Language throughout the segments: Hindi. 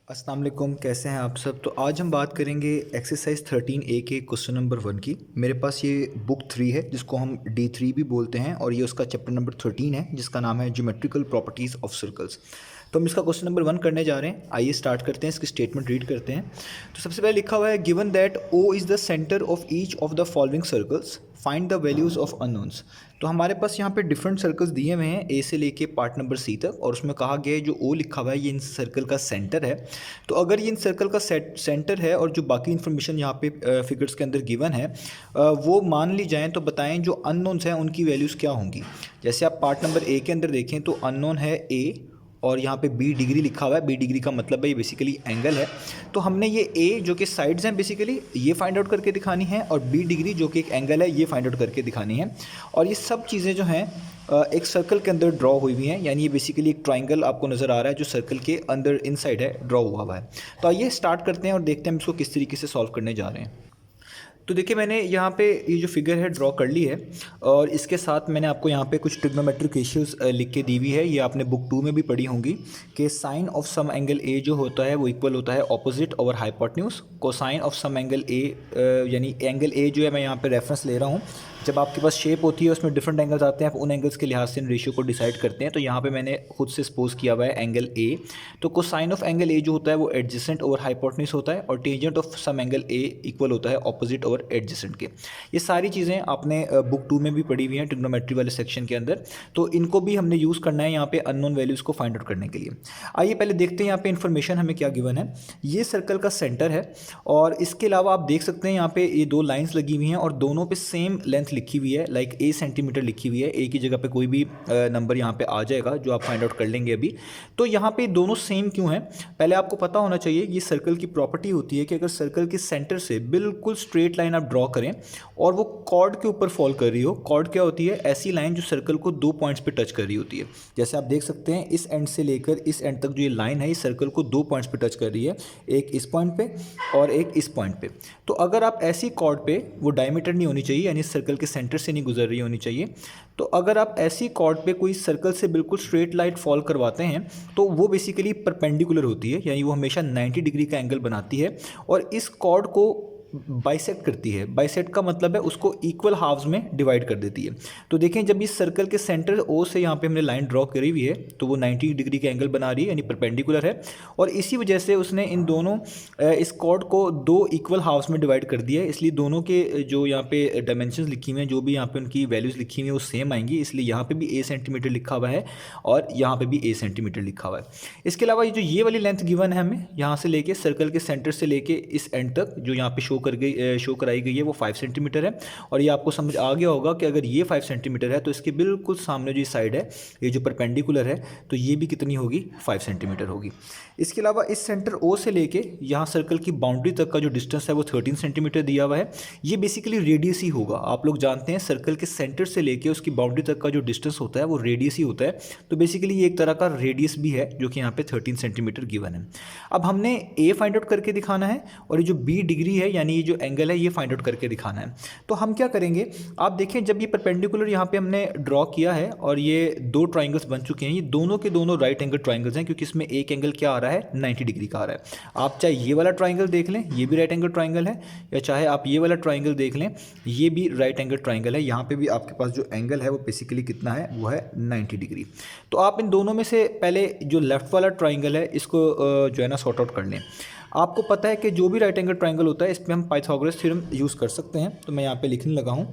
अस्सलाम वालेकुम, कैसे हैं आप सब। तो आज हम बात करेंगे एक्सरसाइज 13A के क्वेश्चन नंबर 1 की। मेरे पास ये बुक 3 है जिसको हम D3 भी बोलते हैं और ये उसका चैप्टर नंबर 13 है जिसका नाम है ज्योमेट्रिकल प्रॉपर्टीज़ ऑफ सर्कल्स। तो हम इसका क्वेश्चन नंबर 1 करने जा रहे हैं। आइए स्टार्ट करते हैं, इसकी स्टेटमेंट रीड करते हैं। तो सबसे पहले लिखा हुआ है given that O is the centre of each of the following circles, find the values of unknowns. तो हमारे पास यहाँ पे डिफरेंट सर्कल्स दिए हुए हैं ए से लेके पार्ट नंबर सी तक, और उसमें कहा गया है जो ओ लिखा हुआ है ये इन सर्कल का सेंटर है। तो अगर ये इन सर्कल का सेंटर है और जो बाकी इन्फॉर्मेशन यहाँ पे फिगर्स के अंदर गिवन है वो मान ली जाएँ, तो बताएं जो अननोन्स हैं उनकी वैल्यूज़ क्या होंगी। जैसे आप पार्ट नंबर ए के अंदर देखें तो अननोन है ए और यहाँ पे बी डिग्री लिखा हुआ है। बी डिग्री का मतलब है ये बेसिकली एंगल है। तो हमने ये ए जो कि साइड्स हैं बेसिकली ये फाइंड आउट करके दिखानी है, और बी डिग्री जो कि एक एंगल है ये फाइंड आउट करके दिखानी है। और ये सब चीज़ें जो हैं एक सर्कल के अंदर ड्रॉ हुई हुई हैं, यानी ये बेसिकली एक ट्राइंगल आपको नज़र आ रहा है जो सर्कल के अंदर इनसाइड है ड्रॉ हुआ है। तो आइए स्टार्ट करते हैं और देखते हैं हम इसको किस तरीके से सॉल्व करने जा रहे हैं। तो देखिए मैंने यहाँ पे ये जो फिगर है ड्रॉ कर ली है, और इसके साथ मैंने आपको यहाँ पे कुछ ट्रिग्नोमेट्रिक रेशियोज लिख के दी हुई है। ये आपने बुक 2 में भी पढ़ी होंगी कि sine of some angle A जो होता है वो इक्वल होता है opposite over hypotenuse. Cosine of some angle A यानी एंगल ए जो है मैं यहाँ पे रेफरेंस ले रहा हूँ। जब आपके पास शेप होती है उसमें डिफरेंट एंगल्स आते हैं, आप उन एंगल्स के लिहाज से इन रेशियो को डिसाइड करते हैं। तो यहाँ पे मैंने खुद से सपोज किया हुआ है एंगल ए। तो कोसाइन ऑफ एंगल ए जो होता है वो एडजेसेंट ओवर हाइपोटेन्यूज होता है, और tangent of some angle A equal होता है ऑपोजिट ओवर एडजेसेंट के। ये सारी चीज़ें आपने बुक 2 में भी पढ़ी हुई हैं ट्रिग्नोमेट्री वाले सेक्शन के अंदर। तो इनको भी हमने यूज़ करना है यहाँ पे अननोन वैल्यूज़ को फाइंड आउट करने के लिए। आइए पहले देखते हैं यहाँ पे इन्फॉर्मेशन हमें क्या गिवन है। ये सर्कल का सेंटर है, और इसके अलावा आप देख सकते हैं यहाँ पे ये दो लाइन्स लगी हुई हैं और दोनों पे सेम लेंथ लिखी हुई है, लाइक ए सेंटीमीटर लिखी हुई है। ए की जगह पे कोई भी नंबर यहाँ पे आ जाएगा जो आप फाइंड आउट कर लेंगे अभी। तो यहाँ पे दोनों सेम क्यों हैं, पहले आपको पता होना चाहिए। ये सर्कल की प्रॉपर्टी होती है कि अगर सर्कल के सेंटर से बिल्कुल स्ट्रेट लाइन आप ड्रॉ करें और वो कॉर्ड के ऊपर फॉल कर रही हो। कॉर्ड क्या होती है, ऐसी लाइन जो सर्कल को दो पॉइंट्स पे टच कर रही होती है। जैसे आप देख सकते हैं इस एंड से लेकर इस एंड तक जो ये लाइन है, इस सर्कल को दो पॉइंट्स पे टच कर रही है, एक इस पॉइंट पे और एक इस पॉइंट पे। तो अगर आप ऐसी कॉर्ड पे, वो डायमीटर नहीं होनी चाहिए यानी सर्कल के सेंटर से नहीं गुजर रही होनी चाहिए। तो अगर आप ऐसी कॉर्ड पे कोई सर्कल से बिल्कुल स्ट्रेट लाइन फॉल करवाते हैं तो वो बेसिकली परपेंडिकुलर होती है, यानी वो हमेशा 90 डिग्री का एंगल बनाती है और इस कॉर्ड को बाइसेक्ट करती है। बाइसेक्ट का मतलब है उसको इक्वल हाफ्स में डिवाइड कर देती है। तो देखें जब इस सर्कल के सेंटर ओ से यहाँ पे हमने लाइन ड्रॉ करी हुई है तो वो 90 डिग्री का एंगल बना रही है, यानी परपेंडिकुलर है। और इसी वजह से उसने इन दोनों इस कॉर्ड को दो इक्वल हाफ्स में डिवाइड कर दिया है। इसलिए दोनों के जो यहाँ पे डायमेंशंस लिखी हुई हैं, जो भी यहाँ पे उनकी वैल्यूज़ लिखी हुई हैं वो सेम आएंगी। इसलिए यहाँ पे भी ए सेंटीमीटर लिखा हुआ है और यहाँ पे भी ए सेंटीमीटर लिखा हुआ है। इसके अलावा ये वाली लेंथ गिवन है हमें, यहाँ से लेके सर्कल के सेंटर से लेके इस एंड तक जो यहाँ पे शो कराई गई है वो 5 सेंटीमीटर है। और ये आपको समझ आ गया होगा कि अगर ये 5 सेंटीमीटर है तो इसके बिल्कुल सामने जो साइड है ये जो परपेंडिकुलर है तो ये भी कितनी होगी, 5 सेंटीमीटर होगी। इसके अलावा इस सेंटर ओ से लेके यहाँ सर्कल की बाउंड्री तक का जो डिस्टेंस है वो 13 सेंटीमीटर दिया हुआ है। ये बेसिकली रेडियस ही होगा। आप लोग जानते हैं सर्कल के सेंटर से लेके उसकी बाउंड्री तक का जो डिस्टेंस होता है वो रेडियस ही होता है। तो बेसिकली ये एक तरह का रेडियस भी है जो कि यहाँ पे 13 सेंटीमीटर गिवन है। अब हमने ए फाइंड आउट करके दिखाना है और ये जो बी डिग्री है यानी ये जो एंगल है ये फाइंड आउट करके दिखाना है। तो हम क्या करेंगे, आप देखें जब ये परपेंडिकुलर यहाँ पे हमने ड्रॉ किया है और ये दो ट्राइंगल्स बन चुके हैं, ये दोनों के दोनों राइट एंगल ट्राइंगल्स हैं क्योंकि इसमें एक एंगल क्या आ रहा है, 90 डिग्री का आ रहा है। आप चाहे ये वाला ट्राइंगल देख लें, ये भी राइट एंगल ट्राइंगल है, या चाहे आप ये वाला ट्राइंगल देख लें, ये भी राइट एंगल ट्राइंगल है। यहाँ पे भी आपके पास जो एंगल है वो बेसिकली कितना है, वो है 90 डिग्री। तो आप इन दोनों में से पहले जो लेफ्ट वाला ट्राइंगल है इसको जो है ना सॉर्ट आउट कर लें। आपको पता है कि जो भी राइट एंगल ट्राइंगल होता है इस पर हम पाइथागोरस थ्योरम यूज़ कर सकते हैं। तो मैं यहाँ पे लिखने लगा हूँ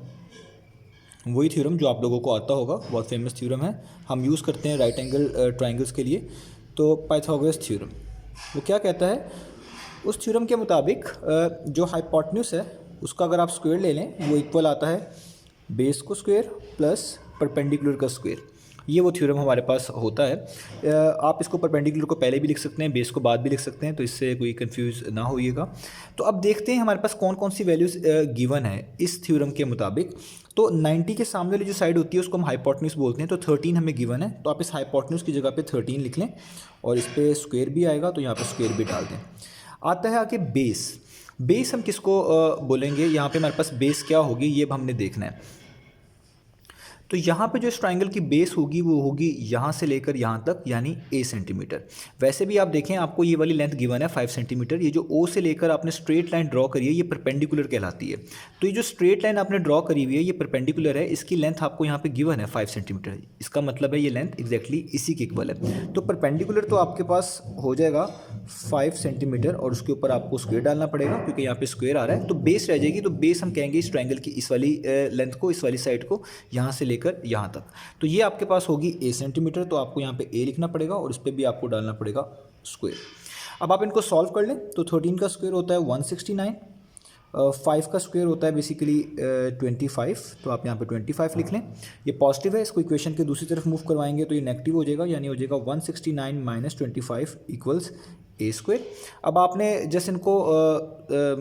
वही थ्योरम जो आप लोगों को आता होगा, बहुत फेमस थ्योरम है, हम यूज़ करते हैं राइट एंगल ट्राइंगल्स के लिए। तो पाइथागोरस थ्योरम वो क्या कहता है, उस थ्योरम के मुताबिक जो हाइपोटेन्यूस है उसका अगर आप स्क्वायर ले लें वो इक्वल आता है बेस को स्क्वायर प्लस परपेंडिकुलर का स्क्वायर। ये वो थ्योरम हमारे पास होता है। आप इसको परपेंडिकुलर को पहले भी लिख सकते हैं, बेस को बाद भी लिख सकते हैं, तो इससे कोई कंफ्यूज ना होइएगा। तो अब देखते हैं हमारे पास कौन कौन सी वैल्यूज़ गिवन है इस थ्योरम के मुताबिक। तो 90 के सामने वाली जो साइड होती है उसको हम हाइपोटेन्यूस बोलते हैं। तो 13 हमें गिवन है, तो आप इस हाइपोटेन्यूस की जगह पे 13 लिख लें और इस पर स्क्वायर भी आएगा तो यहाँ पर स्क्वायर भी डाल दें। आता है आगे बेस। बेस हम किसको बोलेंगे, यहाँ पे हमारे पास बेस क्या होगी ये अब हमने देखना है। तो यहाँ पे जो इस ट्राइंगल की बेस होगी वो होगी यहाँ से लेकर यहाँ तक, यानी a सेंटीमीटर। वैसे भी आप देखें आपको ये वाली लेंथ गिवन है 5 सेंटीमीटर। ये जो O से लेकर आपने स्ट्रेट लाइन ड्रॉ करी है ये परपेंडिकुलर कहलाती है। तो ये जो स्ट्रेट लाइन आपने ड्रॉ करी हुई है ये परपेंडिकुलर है, इसकी लेंथ आपको यहाँ पे गिवन है 5 सेंटीमीटर। इसका मतलब है ये लेंथ एग्जैक्टली इसी के इक्वल है। तो परपेंडिकुलर तो आपके पास हो जाएगा 5 सेंटीमीटर और उसके ऊपर आपको स्क्वायर डालना पड़ेगा क्योंकि यहाँ पे स्क्वायर आ रहा है, तो बेस रह जाएगी। तो बेस हम कहेंगे इस ट्राइंगल की इस वाली लेंथ को, इस वाली साइड को, यहाँ से लेकर यहाँ तक। तो ये आपके पास होगी a सेंटीमीटर, तो आपको यहाँ पे a लिखना पड़ेगा और इस पर भी आपको डालना पड़ेगा स्क्वायर। अब आप इनको सॉल्व कर लें तो 13 का स्क्वायर होता है 169, 5 का स्क्वायर होता है बेसिकली 25, तो आप यहाँ पे 25 लिख लें। ये पॉजिटिव है, इसको इक्वेशन के दूसरी तरफ मूव करवाएंगे तो ये नेगेटिव हो जाएगा, यानी हो जाएगा 169 माइनस 25 इक्वल्स a स्क्वायर। अब आपने जस्ट इनको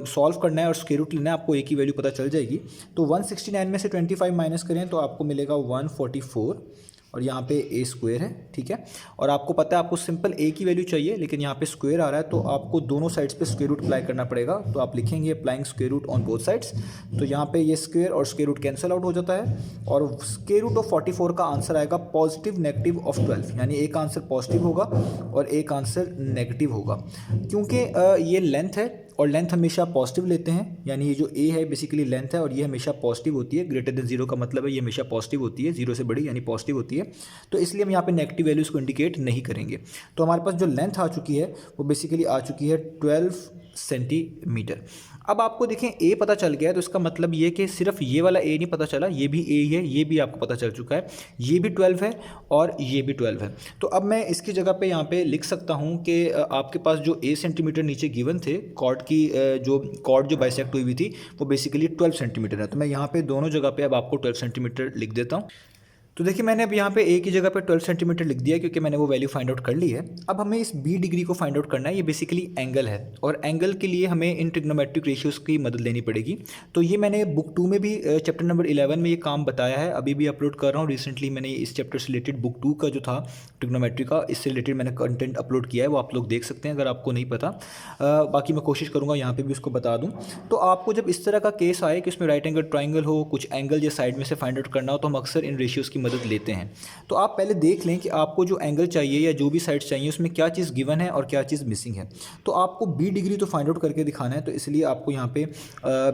सॉल्व करना है और स्क्वायर रूट लेना है, आपको a की वैल्यू पता चल जाएगी। तो 169 में से 25 माइनस करें तो आपको मिलेगा 144 और यहाँ पे a स्क्वायर है, ठीक है। और आपको पता है आपको सिंपल a की वैल्यू चाहिए, लेकिन यहाँ पे स्क्वायर आ रहा है तो आपको दोनों साइड्स पे स्क्वायर रूट अप्लाई करना पड़ेगा। तो आप लिखेंगे applying square root on both sides. तो यहाँ पे ये स्क्वायर और स्क्वायर रूट कैंसिल आउट हो जाता है और स्क्वायर रूट ऑफ 44 का आंसर आएगा पॉजिटिव नेगेटिव ऑफ 12, यानी एक आंसर पॉजिटिव होगा और एक आंसर नेगेटिव होगा। क्योंकि ये लेंथ है और लेंथ हमेशा पॉजिटिव लेते हैं, यानी ये जो a है बेसिकली लेंथ है और ये हमेशा पॉजिटिव होती है। ग्रेटर देन 0 का मतलब है ये हमेशा पॉजिटिव होती है, 0 से बड़ी यानी पॉजिटिव होती है। तो इसलिए हम यहाँ पे नेगेटिव वैल्यूज़ को इंडिकेट नहीं करेंगे। तो हमारे पास जो लेंथ आ चुकी है वो बेसिकली आ चुकी है 12 सेंटीमीटर। अब आपको देखें a पता चल गया है, तो इसका मतलब ये कि सिर्फ ये वाला a नहीं पता चला, ये भी a ही है, ये भी आपको पता चल चुका है, ये भी 12 है और ये भी 12 है। तो अब मैं इसकी जगह पे यहाँ पे लिख सकता हूँ कि आपके पास जो a सेंटीमीटर नीचे गिवन थे कॉर्ड की, जो कॉर्ड जो बाइसेक्ट हुई हुई थी वो बेसिकली 12 सेंटीमीटर है। तो मैं यहाँ पे दोनों जगह पे अब आपको 12 सेंटीमीटर लिख देता हूँ। तो देखिए मैंने अब यहाँ पे a की जगह पे 12 सेंटीमीटर लिख दिया क्योंकि मैंने वो वैल्यू फाइंड आउट कर ली है। अब हमें इस b डिग्री को फाइंड आउट करना है। ये बेसिकली एंगल है और एंगल के लिए हमें इन ट्रिग्नोमेट्रिक रेशियोज़ की मदद लेनी पड़ेगी। तो ये मैंने बुक 2 में भी चैप्टर नंबर 11 में ये काम बताया है, अभी भी अपलोड कर रहा हूँ। रिसेंटली मैंने इस चैप्टर से रिलेटेड बुक 2 का जो था ट्रिग्नोमेट्री का, इससे रिलेटेड मैंने कंटेंट अपलोड किया है, वो आप लोग देख सकते हैं अगर आपको नहीं पता। बाकी मैं कोशिश करूँगा यहाँ पर भी उसको बता दूँ। तो आपको जब इस तरह का केस आए कि उसमें राइट एंगल ट्राइंगल हो, कुछ एंगल या साइड में से फाइंड आउट करना हो, तो हम अक्सर इन रेशियोज़ की मदद लेते हैं। तो आप पहले देख लें कि आपको जो एंगल चाहिए या जो भी साइड्स चाहिए उसमें क्या चीज़ गिवन है और क्या चीज़ मिसिंग है। तो आपको b डिग्री तो फाइंड आउट करके दिखाना है, तो इसलिए आपको यहाँ पे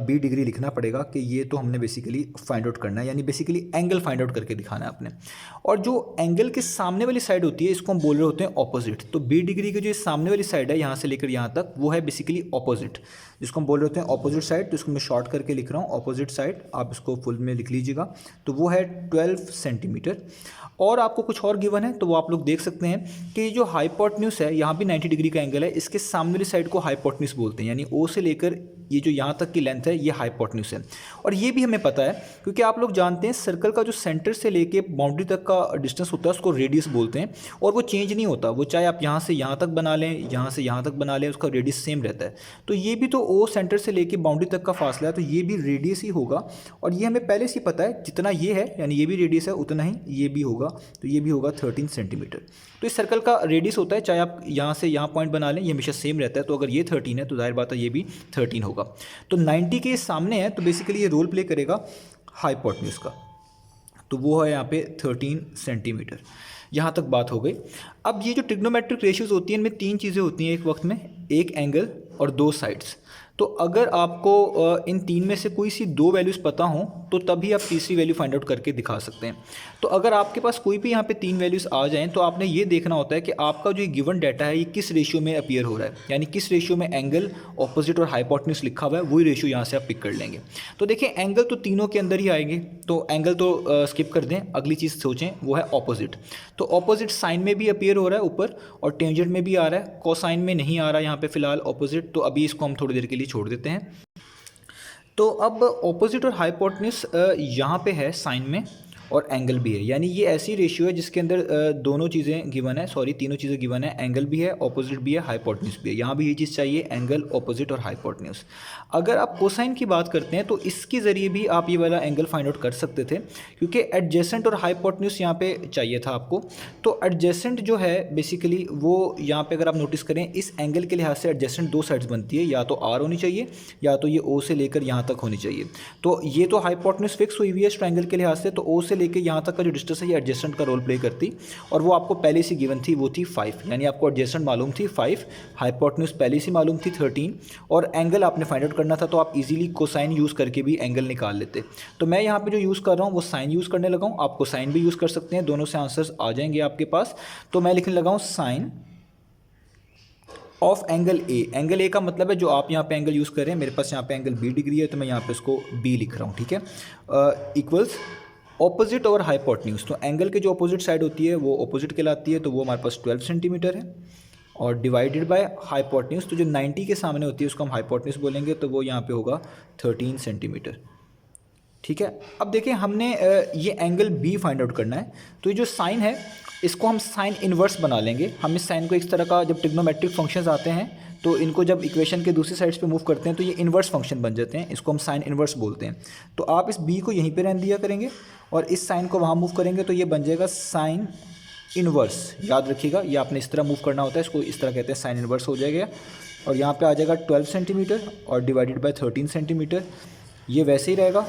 b डिग्री लिखना पड़ेगा कि ये तो हमने बेसिकली फाइंड आउट करना है, यानी बेसिकली एंगल फाइंड आउट करके दिखाना है आपने। और जो एंगल के सामने वाली साइड होती है इसको हम बोल रहे होते हैं ऑपोजिट। तो b डिग्री की जो सामने वाली साइड है यहाँ से लेकर यहाँ तक वो है बेसिकली ऑपोजिट, जिसको हम बोल रहे होते हैं ऑपोजिट साइड। तो इसको मैं शॉर्ट करके लिख रहा हूँ ऑपोजिट साइड, आप इसको फुल में लिख लीजिएगा। तो वो है 12 सेंटीमीटर। और आपको कुछ और गिवन है तो वो आप लोग देख सकते हैं कि जो हाइपोटेन्यूस है यहाँ भी 90 डिग्री का एंगल है, इसके सामने वाली साइड को हाइपोटेन्यूस बोलते हैं, यानी ओ से लेकर ये जो यहाँ तक की लेंथ है ये हाइपोटेन्यूस है। और ये भी हमें पता है क्योंकि आप लोग जानते हैं सर्कल का जो सेंटर से लेके बाउंड्री तक का डिस्टेंस होता है उसको रेडियस बोलते हैं और वो चेंज नहीं होता, वो चाहे आप यहाँ से यहाँ तक बना लें, यहाँ से यहाँ तक बना लें, उसका रेडियस सेम रहता है। तो ये भी तो ओ सेंटर से लेके बाउंड्री तक का फासला है, तो ये भी रेडियस ही होगा। और ये हमें पहले से ही पता है जितना ये है यानी ये भी रेडियस है उतना ही ये भी होगा, तो ये भी होगा 13 सेंटीमीटर। तो इस सर्कल का रेडियस होता है, चाहे आप यहाँ से यहाँ पॉइंट बना लें, ये हमेशा सेम रहता है। तो अगर ये 13 है तो जाहिर बात है ये भी 13 होगा। तो 90 के सामने है तो बेसिकली ये रोल प्ले करेगा हाइपोटेन्यूस का, तो वो है यहाँ पे 13 सेंटीमीटर। यहाँ तक बात हो गई। अब ये जो ट्रिग्नोमेट्रिक रेशियोज़ होती हैं इनमें 3 चीज़ें होती हैं एक वक्त में, एक एंगल और 2 साइड्स। तो अगर आपको इन 3 में से कोई सी 2 वैल्यूज़ पता हों तो तभी आप तीसरी वैल्यू फाइंड आउट करके दिखा सकते हैं। तो अगर आपके पास कोई भी यहाँ पे 3 वैल्यूज़ आ जाएं तो आपने ये देखना होता है कि आपका जो गिवन डाटा है ये किस रेशियो में अपीयर हो रहा है, यानी किस रेशियो में एंगल, ऑपोजिट और हाइपोटेन्यूस लिखा हुआ है, वही रेशियो यहाँ से आप पिक कर लेंगे। तो देखिए एंगल तो तीनों के अंदर ही आएंगे, तो एंगल तो स्किप कर दें, अगली चीज़ सोचें वो है ऑपोजिट। तो ऑपोजिट साइन में भी अपीयर हो रहा है ऊपर और टेंजेंट में भी आ रहा है, कोसाइन में नहीं आ रहा है यहाँ पे फिलहाल ऑपोजिट, तो अभी इसको हम थोड़ी देर के लिए छोड़ देते हैं। तो अब ऑपोजिट और हाइपोटेन्यूस यहाँ पे है साइन में और एंगल भी है, यानी ये ऐसी रेशियो है जिसके अंदर दोनों चीज़ें गिवन है, तीनों चीज़ें गिवन है, एंगल भी है, ऑपोजिट भी है, हाइपोटेन्यूस भी है। यहाँ भी ये चीज़ चाहिए, एंगल, ऑपोजिट और हाइपोटेन्यूस। अगर आप कोसाइन की बात करते हैं तो इसके ज़रिए भी आप ये वाला एंगल फाइंड आउट कर सकते थे क्योंकि एडजेसेंट और हाइपोटेन्यूस यहाँ पे चाहिए था आपको। तो एडजेसेंट जो है बेसिकली वो यहाँ पे अगर आप नोटिस करें इस एंगल के लिहाज से एडजेसेंट 2 साइड्स बनती है, या तो आर होनी चाहिए या तो ये ओ से लेकर यहाँ तक होनी चाहिए। तो ये तो हाइपोटेन्यूस फिक्स हुई हुई है इस ट्रायंगल के लिहाज से, तो ओ से लेके यहाँ तक का जो डिस्टेंस है ये एडजेसेंट का रोल प्ले करती, और वो आपको पहले से गिवन थी, वो थी 5, यानी आपको एडजेसेंट मालूम थी 5, हाइपोटेन्यूज पहले से मालूम थी 13, और एंगल आपने फाइंड आउट करना था, तो आप इजीली कोसाइन यूज़ करके भी एंगल निकाल लेते। तो मैं यहाँ पे जो यूज़ कर रहा हूँ वो साइन यूज़ करने लगा हूँ, आप कोसाइन भी यूज़ कर सकते हैं, दोनों से आंसर्स आ जाएंगे आपके पास। तो मैं लिखने लगा हूँ sine of angle A. Angle A का मतलब है जो आप यहाँ पे एंगल यूज़ कर रहे हैं, मेरे पास यहाँ पे एंगल बी डिग्री है तो मैं यहाँ पे इसको बी लिख रहा हूँ, ठीक है। इक्वल्स ऑपोजिट और हाइपोटेन्यूज, तो एंगल के जो अपोजिट साइड होती है वो ऑपोजिट कहलाती है, तो वो हमारे पास 12 सेंटीमीटर है, और डिवाइडेड बाय हाइपोटेन्यूज, तो जो 90 के सामने होती है उसको हम हाइपोटेन्यूज बोलेंगे, तो वो यहाँ पे होगा 13 सेंटीमीटर, ठीक है। अब देखिए हमने ये एंगल बी फाइंड आउट करना है, तो ये जो साइन है इसको हम साइन इन्वर्स बना लेंगे। हम इस साइन को इस तरह का, जब ट्रिग्नोमेट्रिक फंक्शंस आते हैं तो इनको जब इक्वेशन के दूसरी साइड्स पे मूव करते हैं तो ये इन्वर्स फंक्शन बन जाते हैं, इसको हम साइन इन्वर्स बोलते हैं। तो आप इस बी को यहीं पे रहने दिया करेंगे और इस साइन को वहाँ मूव करेंगे, तो ये बन जाएगा साइन इन्वर्स। याद रखिएगा ये आपने इस तरह मूव करना होता है, इसको इस तरह कहते हैं, साइन इन्वर्स हो जाएगा, और यहाँ पर आ जाएगा 12 सेंटीमीटर और डिवाइडेड बाई 13 सेंटीमीटर, ये वैसे ही रहेगा।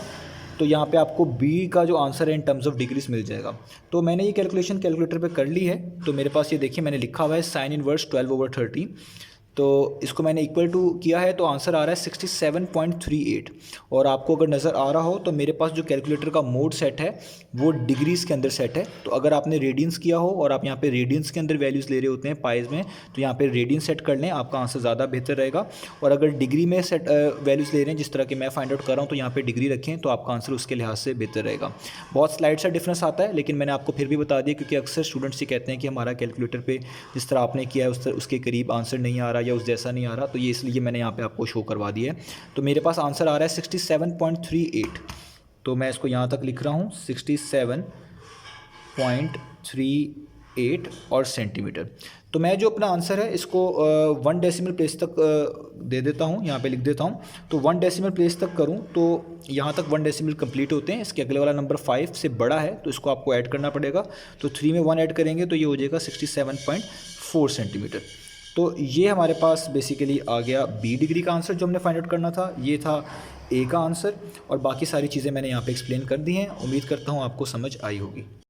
तो यहाँ पे आपको B का जो आंसर है इन टर्म्स ऑफ डिग्रीज मिल जाएगा। तो मैंने ये कैलकुलेशन कैलकुलेटर पे कर ली है, तो मेरे पास ये देखिए मैंने लिखा हुआ है साइन इनवर्स 12/30, तो इसको मैंने इक्वल टू किया है, तो आंसर आ रहा है 67.38। और आपको अगर नज़र आ रहा हो तो मेरे पास जो कैलकुलेटर का मोड सेट है वो डिग्रीज़ के अंदर सेट है, तो अगर आपने रेडियंस किया हो और आप यहाँ पे रेडियंस के अंदर वैल्यूज़ ले रहे होते हैं पाइज में, तो यहाँ पे रेडियंस सेट कर लें, आपका आंसर ज़्यादा बेहतर रहेगा। और अगर डिग्री में सेट वैल्यूज़ ले रहे हैं जिस तरह के मैं फाइंड आउट कर रहा हूँ, तो यहाँ पर डिग्री रखें, तो आपका आंसर उसके लिहाज से बेहतर रहेगा। बहुत स्लाइड सा डिफरेंस आता है, लेकिन मैंने आपको फिर भी बता दिया, क्योंकि अक्सर स्टूडेंट्स ये कहते हैं कि हमारा कैलकुलेटर पर जिस तरह आपने किया है उसके करीब आंसर नहीं आ रहा या उस जैसा नहीं आ रहा, तो ये इसलिए मैंने यहाँ पे आपको शो करवा दिया है। तो मेरे पास आंसर आ रहा है 67.38, तो मैं इसको यहाँ तक लिख रहा हूँ 67.38 और सेंटीमीटर। तो मैं जो अपना आंसर है इसको 1 डेसिमल प्लेस तक दे देता हूँ, यहाँ पे लिख देता हूँ। तो 1 डेसिमल प्लेस तक करूँ तो यहाँ तक 1 डेसिमल कंप्लीट होते हैं, इसके अगले वाला नंबर 5 से बड़ा है तो इसको आपको ऐड करना पड़ेगा, तो 3 में 1 ऐड करेंगे तो ये हो जाएगा 67.4 सेंटीमीटर। तो ये हमारे पास बेसिकली आ गया बी डिग्री का आंसर जो हमने फाइंड आउट करना था, ये था ए का आंसर, और बाकी सारी चीज़ें मैंने यहाँ पे एक्सप्लेन कर दी हैं। उम्मीद करता हूँ आपको समझ आई होगी।